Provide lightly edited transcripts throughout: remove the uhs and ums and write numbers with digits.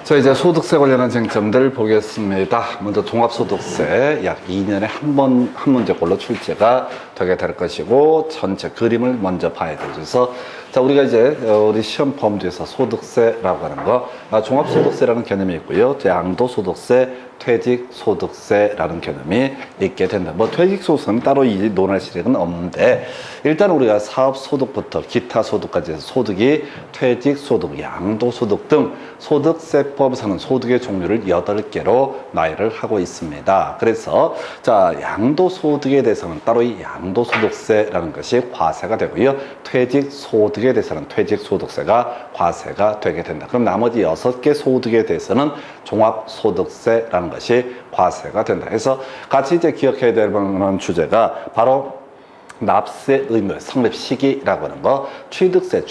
자, 이제 소득세 관련한 쟁점들 보겠습니다. 먼저 종합소득세 약 2년에 한 문제꼴로 출제가 되게 될 것이고, 전체 그림을 먼저 봐야 되죠. 그래서 자, 우리가 이제 우리 시험 범주에서 소득세라고 하는 거, 종합소득세라는 개념이 있고요. 양도소득세, 퇴직소득세라는 개념이 있게 된다. 뭐 퇴직소득은 따로 이 논할 실익은 없는데, 일단 우리가 사업소득부터 기타소득까지 해서 소득이 퇴직소득, 양도소득 등 소득세법에서는 소득의 종류를 8개로 나열을 하고 있습니다. 그래서 자, 양도소득에 대해서는 따로 이 양도소득세라는 것이 과세가 되고요. 퇴직소득에 대해서는 퇴직소득세가 과세가 되게 된다. 그럼 나머지 6개 소득에 대해서는 종합소득세라는 것이 과세가 된다. 그래서 같이 이제 기억해야 될 만한 주제가 바로 납세 의무, 성립 시기라고 하는 거, 취득세,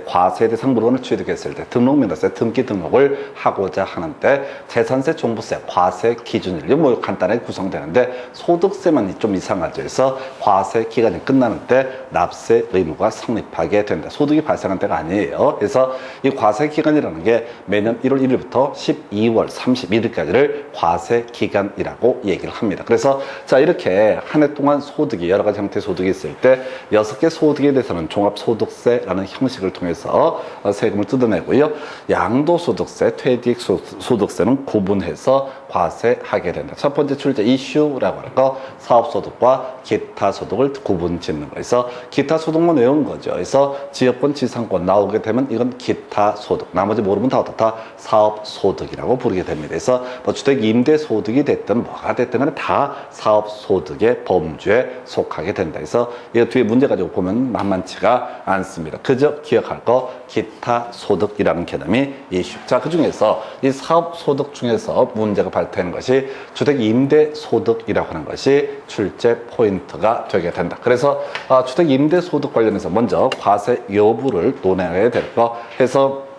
과세 대상 물건을 취득했을 때 등록면허세, 등기 등록을 하고자 하는데 재산세, 종부세, 과세 기준일이 뭐 간단하게 구성되는데 소득세만 좀 이상하죠. 그래서 과세 기간이 끝나는 때 납세 의무가 성립하게 된다. 소득이 발생한 때가 아니에요. 그래서 이 과세 기간이라는 게 매년 1월 1일부터 12월 31일까지를 과세 기간이라고 얘기를 합니다. 그래서 자, 이렇게 한 해 동안 소득이 여러 가지 형태의 소득이 있을 때 6개 소득에 대해서는 종합소득세라는 형식을 통해서 세금을 뜯어내고요. 양도소득세, 퇴직소득세는 구분해서 과세하게 된다. 첫 번째 출제 이슈라고 하는 거, 사업소득과 기타소득을 구분 짓는 거. 그래서 기타소득만 외운 거죠. 그래서 지역권, 지상권 나오게 되면 이건 기타소득. 나머지 모르면 다 어떻다? 사업소득이라고 부르게 됩니다. 그래서 뭐 주택 임대소득이 됐든 뭐가 됐든 간에 다 사업소득의 범주에 속하게 된다. 그래서 이 뒤에 문제 가지고 보면 만만치가 않습니다. 그저 기억할 거 기타소득이라는 개념이 이슈. 자, 그 중에서 이 사업소득 중에서 문제가 발표하는 것이 주택임대소득이라고 하는 것이 출제 포인트가 되게 된다. 그래서 주택임대소득 관련해서 먼저 과세 여부를 논해야 될 거 해서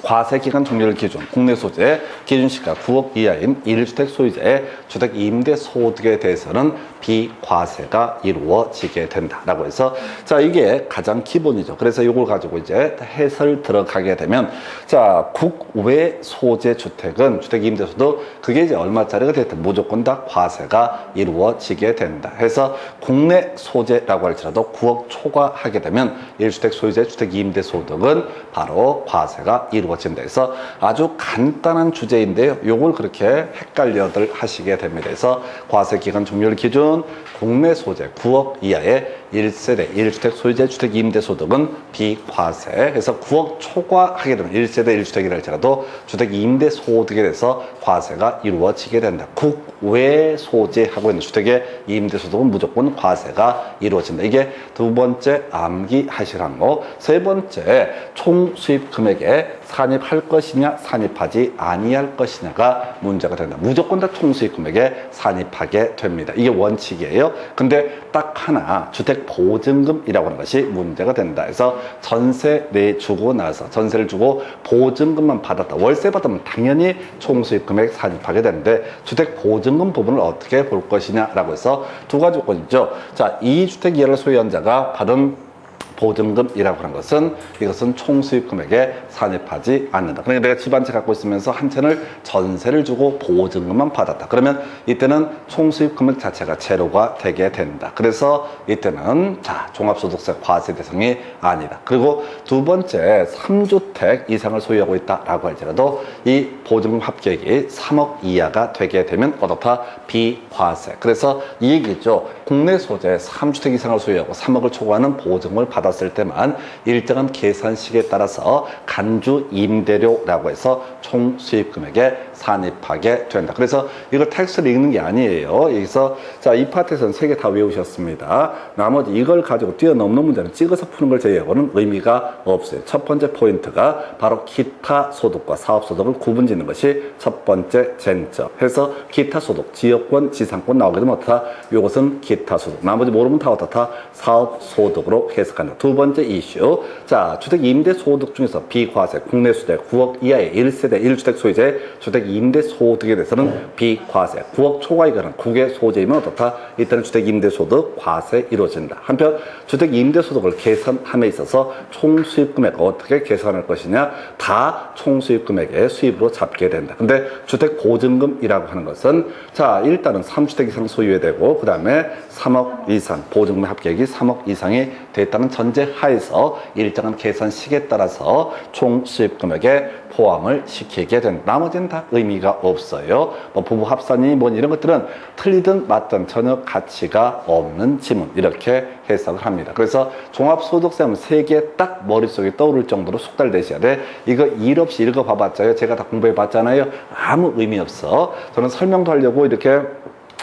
과세기간 종료일 기준, 국내 소재, 기준시가 9억 이하인 1주택 소유자의 주택 임대 소득에 대해서는 비과세가 이루어지게 된다라고 해서 자, 이게 가장 기본이죠. 그래서 이걸 가지고 이제 해설 들어가게 되면 자, 국외 소재 주택은 주택 임대 소득 그게 이제 얼마짜리가 됐든 무조건 다 과세가 이루어지게 된다. 해서 국내 소재라고 할지라도 9억 초과하게 되면 1주택 소유자의 주택 임대 소득은 바로 과세가 이루어진다. 그래서 아주 간단한 주제인데요. 요걸 그렇게 헷갈려들 하시게 됩니다. 그래서 과세기간 종료일 기준, 국내 소재 9억 이하의 1세대 1주택 소유자의 주택 임대소득은 비과세. 그래서 9억 초과하게 되면 1세대 1주택이라 할지라도 주택 임대소득에 대해서 과세가 이루어지게 된다. 국외 소재하고 있는 주택의 임대소득은 무조건 과세가 이루어진다. 이게 두 번째 암기하시라는 거. 세 번째 총수입 금액에 산입할 것이냐 산입하지 아니할 것이냐가 문제가 된다. 무조건 다 총수입 금액에 산입하게 됩니다. 이게 원칙이에요. 근데 딱 하나 주택 보증금이라고 하는 것이 문제가 된다. 그래서 전세 내주고 나서 전세를 주고 보증금만 받았다. 월세 받으면 당연히 총수입 금액 산입하게 되는데 주택 보증금 부분을 어떻게 볼 것이냐라고 해서 두 가지 조건이죠. 자, 2주택 이하를 소유한 자가 받은 보증금이라고 하는 것은 이것은 총수입 금액에 산입하지 않는다. 그러니까 내가 집 한 채 갖고 있으면서 한 채를 전세를 주고 보증금만 받았다. 그러면 이때는 총수입 금액 자체가 제로가 되게 된다. 그래서 이때는 자, 종합소득세 과세 대상이 아니다. 그리고 두 번째 3주택 이상을 소유하고 있다라고 할지라도 이 보증금 합계액이 3억 이하가 되게 되면 어떻다? 비과세. 그래서 이 얘기죠. 국내 소재 3주택 이상을 소유하고 3억을 초과하는 보증금을 받았을 때만 일정한 계산식에 따라서 간주 임대료라고 해서 총 수입 금액에 산입하게 된다. 그래서 이걸 텍스트를 읽는 게 아니에요. 여기서 자, 이 파트에서는 3개 다 외우셨습니다. 나머지 이걸 가지고 뛰어넘는 문제는 찍어서 푸는 걸 제외하고는 의미가 없어요. 첫 번째 포인트가 바로 기타 소득과 사업 소득을 구분 짓는 것이 첫 번째 쟁점. 해서 기타 소득, 지역권, 지상권 나오게 되면 어떻다? 이것은 기타 기타 소득. 나머지 모르면 다 어떻다? 사업 소득으로 해석한다. 두 번째 이슈. 자, 주택 임대 소득 중에서 비과세, 국내 수대 9억 이하의 1세대 1주택 소유자의 주택 임대 소득에 대해서는 비과세, 9억 초과에 관한 국외 소재이면 어떻다? 이때는 주택 임대 소득 과세 이루어진다. 한편 주택 임대 소득을 계산함에 있어서 총 수입 금액 어떻게 계산할 것이냐? 다 총 수입 금액의 수입으로 잡게 된다. 근데 주택 보증금이라고 하는 것은 자, 일단은 3주택 이상 소유해야 되고 그다음에 3억 이상 보증금 합계액이 3억 이상이 됐다는 전제 하에서 일정한 계산식에 따라서 총 수입 금액에 포함을 시키게 된다. 나머지는 다 의미가 없어요. 뭐 부부 합산이 뭐 이런 것들은 틀리든 맞든 전혀 가치가 없는 지문 이렇게 해석을 합니다. 그래서 종합소득세 하면 세 개 딱 머릿속에 떠오를 정도로 숙달되셔야 돼. 이거 일 없이 읽어봐봤자요. 제가 다 공부해봤잖아요. 아무 의미 없어. 저는 설명도 하려고 이렇게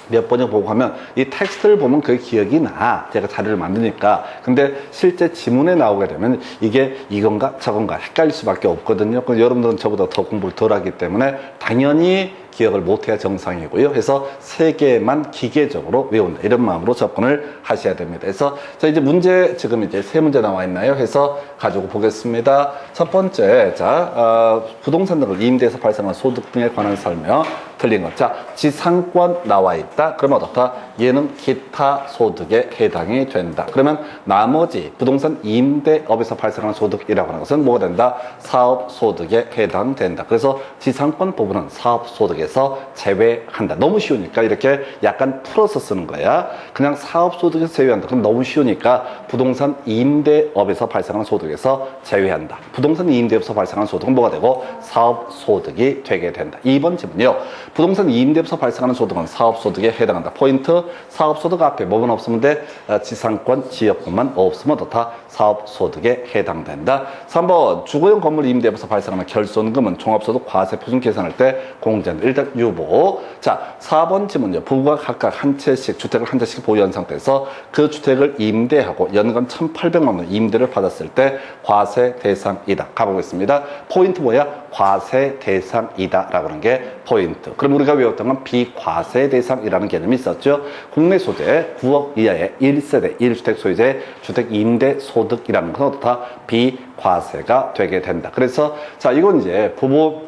몇 번을 보고 하면 이 텍스트를 보면 그게 기억이 나. 제가 자료를 만드니까. 근데 실제 지문에 나오게 되면 이게 이건가 저건가 헷갈릴 수밖에 없거든요. 여러분들은 저보다 더 공부를 덜 하기 때문에 당연히 기억을 못해야 정상이고요. 그래서 세 개만 기계적으로 외운다. 이런 마음으로 접근을 하셔야 됩니다. 그래서 자, 이제 문제 지금 이제 세 문제 나와 있나요? 해서 가지고 보겠습니다. 첫 번째, 자, 부동산 등을 임대해서 발생한 소득 등에 관한 설명. 틀린 것. 자, 지상권 나와 있다. 그러면 어떻다? 얘는 기타 소득에 해당이 된다. 그러면 나머지 부동산 임대업에서 발생하는 소득이라고 하는 것은 뭐가 된다? 사업 소득에 해당된다. 그래서 지상권 부분은 사업 소득에서 제외한다. 너무 쉬우니까 이렇게 약간 풀어서 쓰는 거야. 그냥 사업 소득에서 제외한다. 그럼 너무 쉬우니까 부동산 임대업에서 발생하는 소득에서 제외한다. 부동산 임대업에서 발생하는 소득은 뭐가 되고 사업 소득이 되게 된다. 2번 질문이요. 부동산 임대업에서 발생하는 소득은 사업소득에 해당한다. 포인트, 사업소득 앞에 뭐만 없으면 돼? 지상권, 지역권만 없으면 어떻다? 사업소득에 해당된다. 3번, 주거용 건물 임대업에서 발생하는 결손금은 종합소득 과세 표준 계산할 때 공제한다. 일단 유보. 자, 4번 질문요. 부부가 각각 한 채씩, 주택을 한 채씩 보유한 상태에서 그 주택을 임대하고 연간 1,800만 원 임대를 받았을 때 과세 대상이다. 가보겠습니다. 포인트 뭐야? 과세 대상이다 라고 하는 게 포인트. 그럼 우리가 외웠던 건 비과세 대상이라는 개념이 있었죠. 국내 소재 9억 이하의 1세대 1주택 소유자의 주택 임대 소득이라는 것은 어떻다? 비과세가 되게 된다. 그래서 자, 이건 이제 부부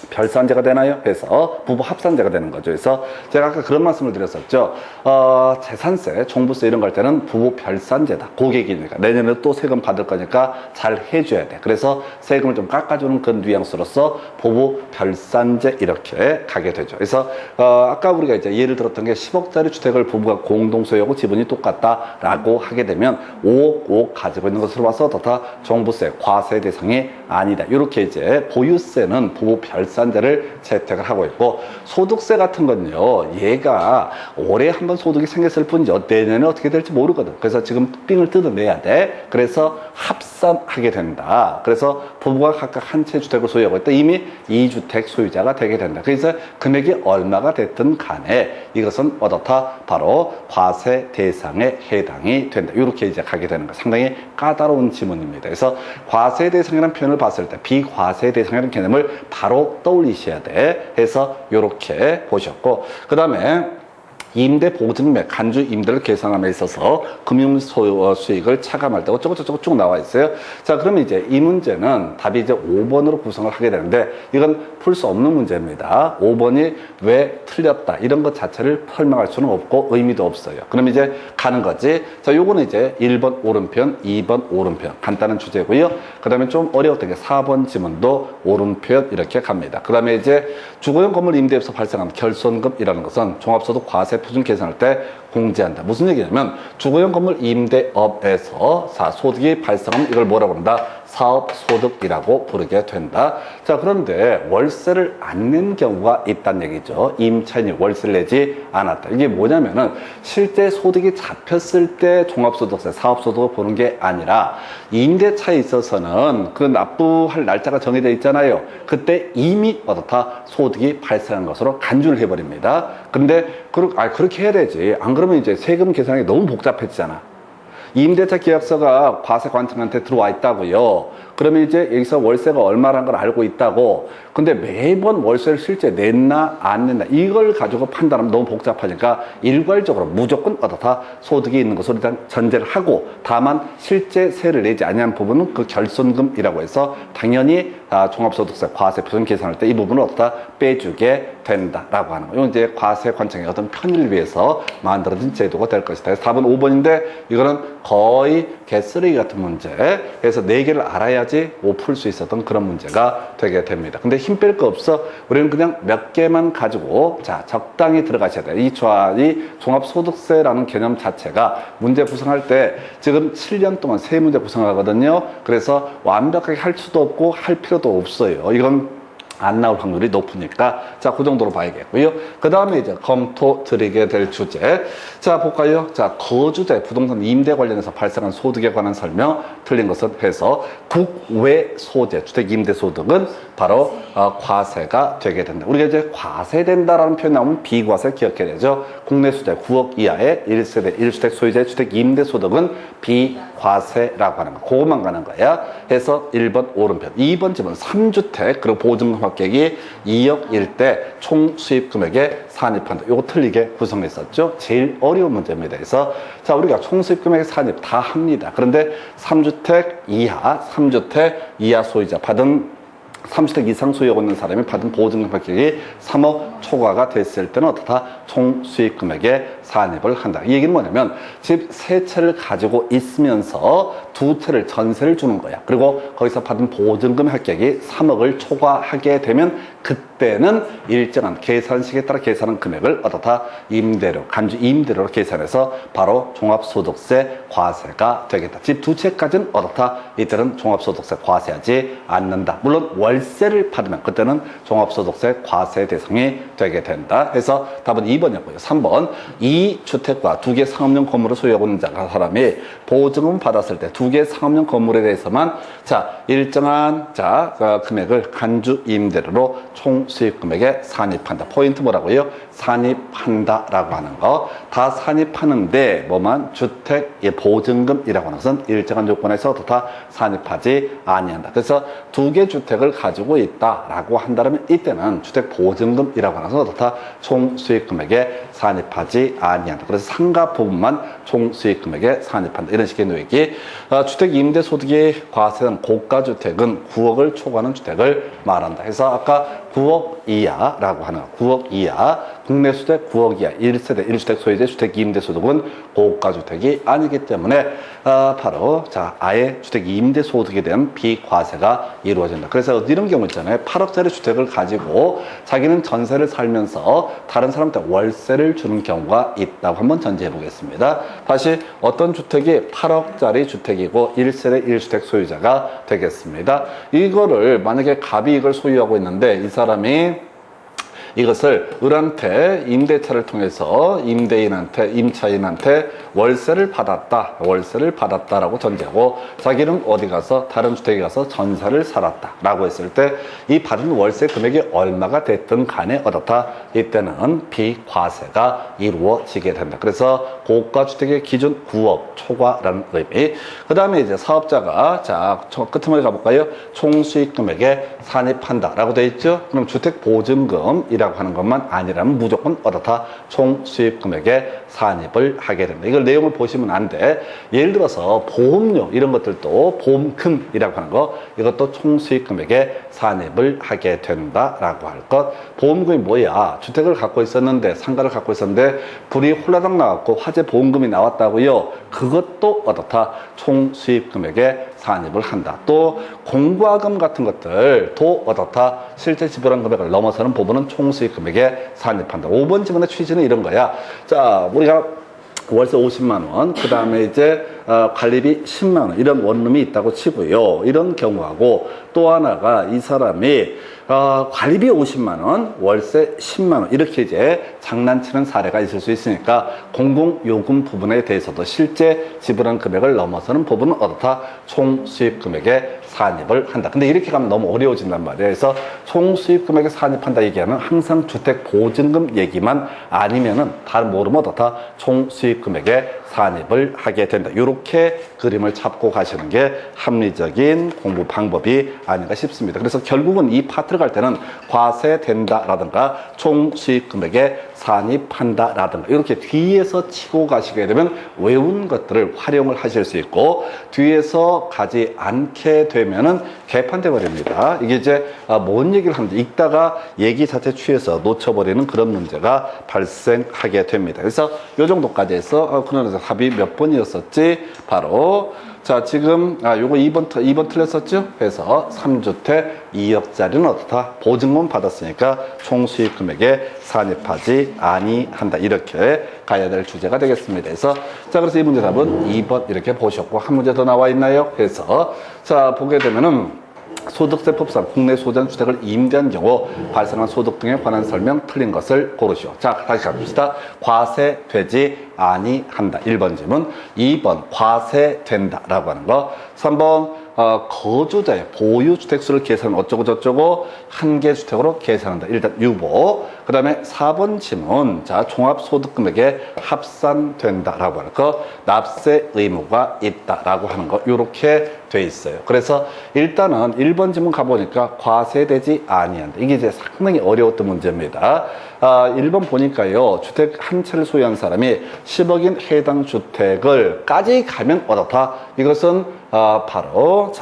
별산제가 되나요? 해서 부부 합산제가 되는 거죠. 그래서 제가 아까 그런 말씀을 드렸었죠. 재산세, 종부세 이런 거 할 때는 부부 별산제다. 고객이니까 내년에 또 세금 받을 거니까 잘 해줘야 돼. 그래서 세금을 좀 깎아주는 그런 뉘앙스로서 부부 별산제 이렇게 가게 되죠. 그래서 아까 우리가 이제 예를 들었던 게 10억짜리 주택을 부부가 공동 소유하고 지분이 똑같다라고 하게 되면 5억 가지고 있는 것으로 봐서 어떻다? 종부세, 과세 대상이 아니다. 이렇게 이제 보유세는 부부 별산제를 채택을 하고 있고 소득세 같은 건요. 얘가 올해 한번 소득이 생겼을 뿐이지 내년에 어떻게 될지 모르거든. 그래서 지금 삥을 뜯어내야 돼. 그래서 합산하게 된다. 그래서 부부가 각각 한 채 주택을 소유하고 있다. 이미 2주택 소유자가 되게 된다. 그래서 금액이 얼마가 됐든 간에 이것은 어떻다? 바로 과세 대상에 해당이 된다. 이렇게 이제 가게 되는 거. 상당히 까다로운 지문입니다. 그래서 과세 대상이라는 표현을 봤을 때 비과세 대상이라는 개념을 바로 떠올리셔야 돼. 해서 이렇게 보셨고 그 다음에 임대 보증금액 간주 임대를 계산함에 있어서 금융 수익을 차감할 때 어쩌고저쩌고 쭉 나와 있어요. 자, 그러면 이제 이 문제는 답이 이제 5번으로 구성을 하게 되는데 이건 풀 수 없는 문제입니다. 5번이 왜 틀렸다 이런 것 자체를 설명할 수는 없고 의미도 없어요. 그럼 이제 가는 거지. 자, 요거는 이제 1번 오른편, 2번 오른편 간단한 주제고요. 그 다음에 좀 어려웠던 게 4번 지문도 오른편 이렇게 갑니다. 그 다음에 이제 주거용 건물 임대에서 발생한 결손금이라는 것은 종합소득 과세 표준 계산할 때 공제한다. 무슨 얘기냐면 주거용 건물 임대업에서 소득이 발생하면 이걸 뭐라고 한다? 사업소득이라고 부르게 된다. 자, 그런데 월세를 안 낸 경우가 있다는 얘기죠. 임차인이 월세를 내지 않았다. 이게 뭐냐면은 실제 소득이 잡혔을 때 종합소득세, 사업소득을 보는 게 아니라 임대차에 있어서는 그 납부할 날짜가 정해져 있잖아요. 그때 이미 어떻다? 소득이 발생한 것으로 간주를 해버립니다. 근데 그렇게 해야 되지. 안 그러면 이제 세금 계산이 너무 복잡해지잖아. 임대차 계약서가 과세관청한테 들어와 있다고요. 그러면 이제 여기서 월세가 얼마라는 걸 알고 있다고. 근데 매번 월세를 실제 냈나 안 냈나 이걸 가지고 판단하면 너무 복잡하니까 일괄적으로 무조건 어떻다 소득이 있는 것으로 일단 전제를 하고, 다만 실제 세를 내지 아니한 부분은 그 결손금이라고 해서 당연히 종합소득세 과세 표준 계산할 때 이 부분을 어떻다 빼주게 된다라고 하는 거예요. 이제 과세 관청의 어떤 편의를 위해서 만들어진 제도가 될 것이다. 그래서 답은 5번인데 이거는 거의 개쓰레기 같은 문제. 그래서 4개를 알아야지 풀 수 있었던 그런 문제가 되게 됩니다. 근데 힘 뺄 거 없어. 우리는 그냥 몇 개만 가지고 자 적당히 들어가셔야 돼요. 이 종합소득세라는 개념 자체가 문제 구성할 때 지금 7년 동안 세 문제 구성하거든요. 그래서 완벽하게 할 수도 없고 할 필요도 없어요. 이건 안 나올 확률이 높으니까 자, 그 정도로 봐야겠고요. 그 다음에 이제 검토 드리게 될 주제. 자, 볼까요? 자, 거주자 부동산 임대 관련해서 발생한 소득에 관한 설명. 틀린 것은 해서 국외 소재 주택 임대 소득은 바로 과세가 되게 된다. 우리가 이제 과세된다라는 표현 나오면 비과세 기억해야 되죠. 국내 소재 9억 이하의 1세대 1주택 소유자의 주택 임대 소득은 비과세라고 하는 거. 그것만 가는 거야. 해서 1번 오른편. 2번 집은 3주택 그리고 보증금 합격이 2억일 때 총 수입 금액에 산입한다. 이거 틀리게 구성했었죠. 제일 어려운 문제입니다. 그래서 자, 우리가 총 수입 금액에 산입 다 합니다. 그런데 3주택 이하 소유자 받은 30대 이상 소유하고 있는 사람이 받은 보증금 합격이 3억 초과가 됐을 때는 어떻다? 총 수익 금액에 산입을 한다. 이 얘기는 뭐냐면 집 3채를 가지고 있으면서 2채를 전세를 주는 거야. 그리고 거기서 받은 보증금 합격이 3억을 초과하게 되면 그때는 일정한 계산식에 따라 계산한 금액을 어떻다? 임대료, 간주 임대료로 계산해서 바로 종합소득세 과세가 되겠다. 집 2채까지는 어떻다? 이때는 종합소득세 과세하지 않는다. 물론 월세를 받으면 그때는 종합소득세 과세 대상이 되게 된다. 해서 답은 2번이었고요. 3번 2주택과 2개 상업용 건물을 소유하고 있는 사람이 보증금 받았을 때 2개 상업용 건물에 대해서만 자 일정한 금액을 간주 임대료로 총 수익 금액에 산입한다. 포인트 뭐라고요? 산입한다라고 하는 거. 다 산입하는데 뭐만 주택의 보증금이라고 하는 것은 일정한 조건에서 다 산입하지 아니한다. 그래서 2개 주택을 가지고 있다라고 한다면 이때는 주택 보증금이라고 하는 것은 다 총 수익 금액에 산입하지 아니한다. 그래서 상가 부분만 총 수익 금액에 산입한다. 이런 식의 노획이 주택 임대 소득이 과세된 고가 주택은 9억을 초과하는 주택을 말한다. 해서 아까 9억 이하라고 하는 9억 이하 국내 소재 9억 이하 1세대 1주택 소유자 주택 임대 소득은 고가 주택이 아니기 때문에 바로 아예 주택 임대 소득에 대한 비과세가 이루어진다. 그래서 이런 경우 있잖아요. 8억짜리 주택을 가지고 자기는 전세를 살면서 다른 사람한테 월세를 주는 경우가 있다고 한번 전제해 보겠습니다. 다시 어떤 주택이 8억짜리 주택이고 1세대 1주택 소유자가 되겠습니다. 이거를 만약에 갑이 이걸 소유하고 있는데 이 사람이 이것을 을한테 임대차를 통해서 임차인한테 월세를 받았다라고 전제하고 자기는 어디 가서 다른 주택에 가서 전세를 살았다라고 했을 때 이 받은 월세 금액이 얼마가 됐든 간에 어떻다? 이때는 비과세가 이루어지게 된다. 그래서 고가 주택의 기준 9억 초과라는 의미. 그 다음에 이제 사업자가 끝머리 가볼까요? 총 수익 금액에 산입한다라고 되어 있죠. 그럼 주택 보증금 이라고 하는 것만 아니라면 무조건 어떻다? 총 수입 금액에 산입을 하게 됩니다. 이걸 내용을 보시면 안 돼. 예를 들어서 보험료 이런 것들도 보험금이라고 하는 거 이것도 총 수입 금액에 산입을 하게 된다라고 할 것. 보험금이 뭐야? 주택을 갖고 있었는데 상가를 갖고 있었는데 불이 홀라당 나왔고 화재 보험금이 나왔다고요. 그것도 어떻다? 총 수입 금액에 산입을 한다. 또 공과금 같은 것들도 어떻다? 실제 지불한 금액을 넘어서는 부분은 총 수입 금액에 산입한다. 5번 지문의 취지는 이런 거야. 자, 우리가 월세 50만 원, 그 다음에 이제 관리비 10만 원 이런 원룸이 있다고 치고요. 이런 경우하고 또 하나가 이 사람이 관리비 50만 원, 월세 10만 원 이렇게 이제 장난치는 사례가 있을 수 있으니까 공공요금 부분에 대해서도 실제 지불한 금액을 넘어서는 부분은 어떻다? 총 수입 금액에 산입을 한다. 근데 이렇게 가면 너무 어려워진단 말이에요. 그래서 총 수입 금액에 산입한다 얘기하면 항상 주택 보증금 얘기만 아니면은 다른 모르면 어떻다? 총 수입 금액에 산입을 하게 된다. 이렇게 그림을 잡고 가시는 게 합리적인 공부 방법이 아닌가 싶습니다. 그래서 결국은 이 파트를 갈 때는 과세된다라든가 총수익금액에 산입한다라든가 이렇게 뒤에서 치고 가시게 되면 외운 것들을 활용을 하실 수 있고, 뒤에서 가지 않게 되면은 개판돼 버립니다. 이게 이제 뭔 얘기를 하는지 읽다가 얘기 자체 취해서 놓쳐버리는 그런 문제가 발생하게 됩니다. 그래서 이 정도까지 해서 그러나 답이 몇 번이었었지? 바로 자, 지금 요거 2번 틀렸었죠? 그래서 3주택 2억짜리는 어떻다? 보증금 받았으니까 총수익 금액에 산입하지 아니한다. 이렇게 가야 될 주제가 되겠습니다. 그래서 자, 그래서 이 문제 답은 2번 이렇게 보셨고, 한 문제 더 나와 있나요? 그래서 자, 보게 되면은 소득세법상 국내 소유한 주택을 임대한 경우 발생한 소득 등에 관한 설명 틀린 것을 고르시오. 자, 다시 갑시다. 과세되지 아니한다. 1번 질문. 2번 과세된다 라고 하는 거. 3번 거주자의 보유주택수를 계산하면 어쩌고 저쩌고 한 개 주택으로 계산한다. 일단 유보. 그 다음에 4번 질문. 자, 종합소득금액에 합산된다 라고 하는 거. 납세 의무가 있다 라고 하는 거. 이렇게 돼 있어요. 그래서 일단은 1번 질문 가보니까 과세되지 아니한다. 이게 이제 상당히 어려웠던 문제입니다. 1번 보니까요, 주택 한 채를 소유한 사람이 10억인 해당 주택을 까지 가면 어떻다? 이것은 바로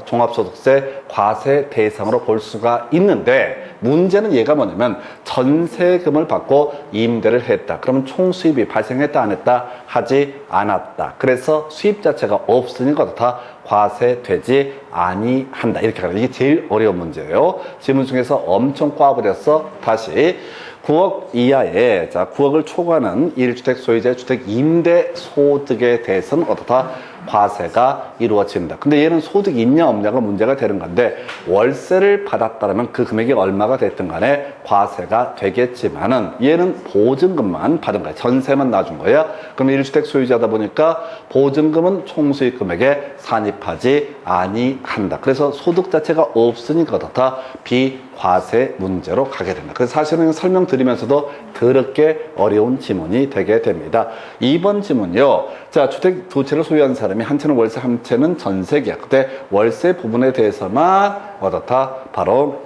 종합소득세 과세 대상으로 볼 수가 있는데, 문제는 얘가 뭐냐면 전세금을 받고 임대를 했다. 그러면 총수입이 발생했다 안 했다? 하지 않았다. 그래서 수입 자체가 없으니까 어떻다? 과세되지 아니한다. 이렇게 가는 이게 제일 어려운 문제예요. 질문 중에서 엄청 꽈버렸어. 다시 9억 이하의, 자, 9억을 초과하는 1주택 소유자의 주택 임대 소득에 대해서는 어떻다? 과세가 이루어진다. 근데 얘는 소득이 있냐 없냐가 문제가 되는 건데, 월세를 받았다면 그 금액이 얼마가 됐든 간에 과세가 되겠지만은 얘는 보증금만 받은 거야. 전세만 놔준 거야. 그럼 1주택 소유자다 보니까 보증금은 총수익 금액에 산입하지 아니한다. 그래서 소득 자체가 없으니까 어떻다? 비과세 문제로 가게 된다. 그래서 사실은 설명드리면서도 더럽게 어려운 지문이 되게 됩니다. 2번 지문요. 자, 주택 두 채를 소유한 사람이 한 채는 월세, 한 채는 전세계약. 그때 월세 부분에 대해서만 어떻다? 바로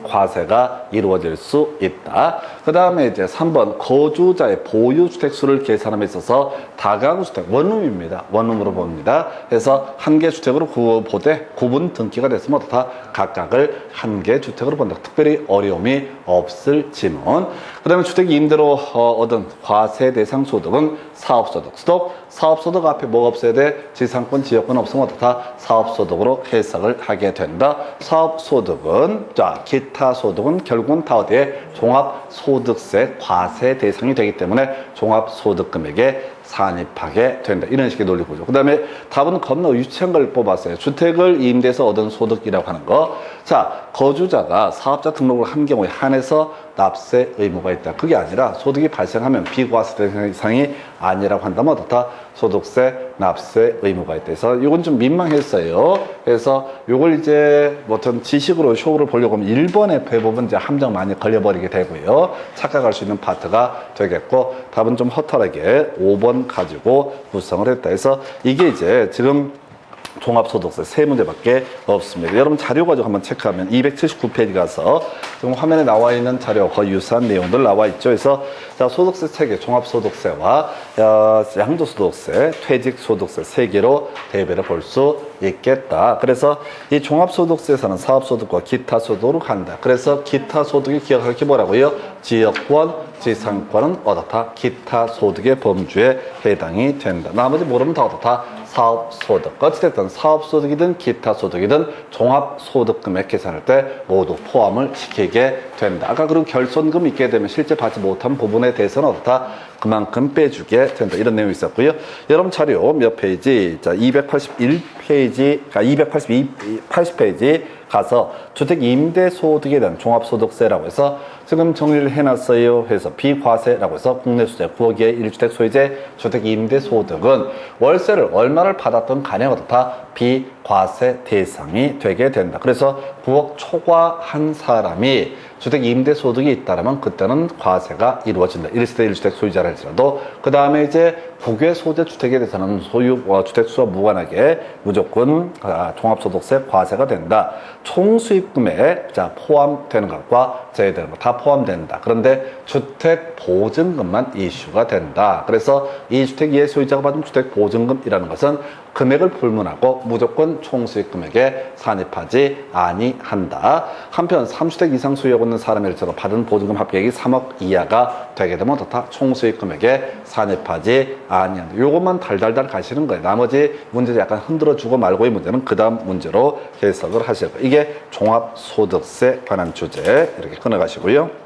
과세가 이루어질 수 있다. 그 다음에 이제 3번 거주자의 보유주택수를 계산함에 있어서 다가구주택, 원룸입니다. 원룸으로 봅니다. 그래서 한 개 주택으로 보되 구분 등기가 됐으면 어떻다? 각각을 한 개 주택으로 본다. 특별히 어려움이 없을 지문. 그 다음에 주택 임대로 얻은 과세 대상 소득은 사업소득. 사업소득 앞에 뭐가 없어야 돼? 지상권, 지역권 없으면 어떻다? 사업소득으로 해석을 하게 된다. 사업소득은, 자, 기타 소득은 결국은 다 어디에? 종합소득세 과세 대상이 되기 때문에 종합소득금액에 산입하게 된다. 이런 식의 논리구조. 그 다음에 답은 겁나 유치한 걸 뽑았어요. 주택을 임대해서 얻은 소득이라고 하는 거. 자, 거주자가 사업자 등록을 한 경우에 한해서 납세 의무가 있다. 그게 아니라 소득이 발생하면 비과세 대상이 아니라고 한다면 어떻다? 소득세 납세 의무가 있다. 그래서 이건 좀 민망했어요. 그래서 이걸 이제 뭐 전 지식으로 쇼를 보려고 하면 1번의 배법은 이제 함정 많이 걸려버리게 되고요. 착각할 수 있는 파트가 되겠고, 답은 좀 허탈하게 5번 가지고 구성을 했다. 그래서 이게 이제 지금 종합소득세 세 문제밖에 없습니다. 여러분 자료 가지고 한번 체크하면 279페이지 가서 지금 화면에 나와 있는 자료 거의 유사한 내용들 나와 있죠. 그래서 자, 소득세 체계, 종합소득세와 양도소득세, 퇴직소득세 세 개로 대비를 볼 수 있겠다. 그래서 이 종합소득세에서는 사업소득과 기타소득으로 간다. 그래서 기타소득이 기억할 게 뭐라고요? 지역권, 지상권은 어떻다? 기타소득의 범주에 해당이 된다. 나머지 모르면 다 어떻다? 사업소득. 어찌됐든 사업소득이든 기타소득이든 종합소득금액 계산할 때 모두 포함을 시키게 된다. 아까 그리고 결손금 있게 되면 실제 받지 못한 부분에 대해서는 어떻다? 그만큼 빼주게 된다. 이런 내용이 있었고요. 여러분 자료 몇 페이지? 자, 281페이지, 80페이지 가서 주택 임대소득에 대한 종합소득세라고 해서 지금 정리를 해놨어요. 해서 비과세라고 해서 국내수재 9억의 1주택 소유재 주택 임대소득은 월세를 얼마를 받았던 간에 어떻다? 비과세 대상이 되게 된다. 그래서 9억 초과한 사람이 주택 임대 소득이 있다라면 그때는 과세가 이루어진다. 1세대 1주택 소유자라 할지라도. 그 다음에 이제 국외 소재 주택에 대해서는 주택 수와 무관하게 무조건 종합소득세 과세가 된다. 총수입금에 포함되는 것과 제외되는 것 다 포함된다. 그런데 주택보증금만 이슈가 된다. 그래서 이 주택 이해 소유자가 받은 주택보증금이라는 것은 금액을 불문하고 무조건 총수입금액에 산입하지 아니한다. 한편 3주택 이상 소유하고 있는 사람일지라도 받은 보증금 합계액이 3억 이하가 되게 되면 다 총수입금액에 산입하지 아니한다. 요것만 달달달 가시는 거예요. 나머지 문제 약간 흔들어주고 말고의 문제는 그 다음 문제로 해석을 하실 거예요. 이게 종합소득세 관한 주제 이렇게 끊어가시고요.